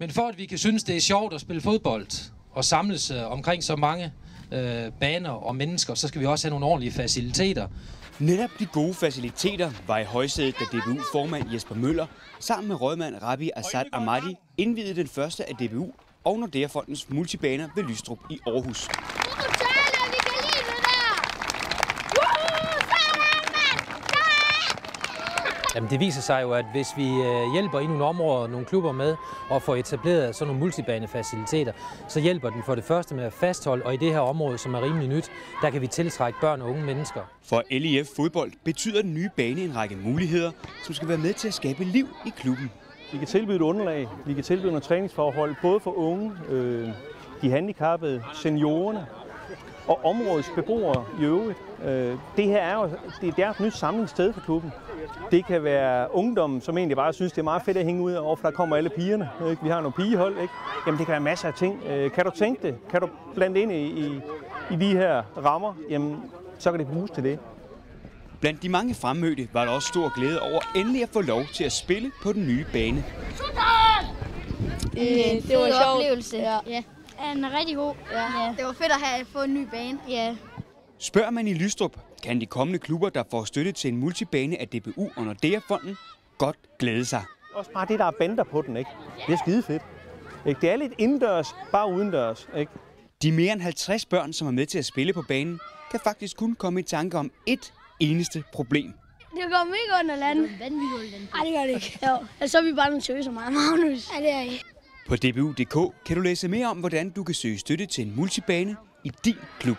Men for at vi kan synes, det er sjovt at spille fodbold og samles omkring så mange baner og mennesker, så skal vi også have nogle ordentlige faciliteter. Netop de gode faciliteter var i højsædet, da DBU-formand Jesper Møller sammen med rådmand Rabi Assad Ahmadi indvidede den første af DBU og Nordea Fondens multibaner ved Lystrup i Aarhus. Jamen, det viser sig jo, at hvis vi hjælper i nogle områder, nogle klubber med at få etableret sådan nogle multibanefaciliteter, så hjælper den for det første med at fastholde, og i det her område, som er rimelig nyt, der kan vi tiltrække børn og unge mennesker. For LIF Fodbold betyder den nye bane en række muligheder, som skal være med til at skabe liv i klubben. Vi kan tilbyde et underlag, vi kan tilbyde nogle træningsforhold, både for unge, de handicappede, seniorerne og områdets beboere i øvrigt. Det her er jo det er et nyt samlingssted for klubben. Det kan være ungdommen, som egentlig bare synes, det er meget fedt at hænge ud over, for der kommer alle pigerne. Ikke? Vi har nogle pigehold, ikke? Jamen det kan være masser af ting. Kan du tænke det? Kan du blande ind i de her rammer? Jamen så kan det bruges til det. Blandt de mange fremmødte var der også stor glæde over endelig at få lov til at spille på den nye bane. Det var en sjov oplevelse. Ja. Den er rigtig god. Ja. Det var fedt at få en ny bane. Ja. Spørger man i Lystrup, kan de kommende klubber, der får støtte til en multibane af DBU og Nordea Fonden, godt glæde sig. Også bare det, der er bander på den, ikke? Det er skide fedt. Ikke? Det er lidt indendørs, bare udendørs, ikke? De mere end 50 børn, som er med til at spille på banen, kan faktisk kun komme i tanke om et eneste problem. Det går mega under landet. Nej, det gør det ikke. Jo, så er vi bare nogle tøser meget, Magnus. Ja, det er I. På dbu.dk kan du læse mere om, hvordan du kan søge støtte til en multibane i din klub.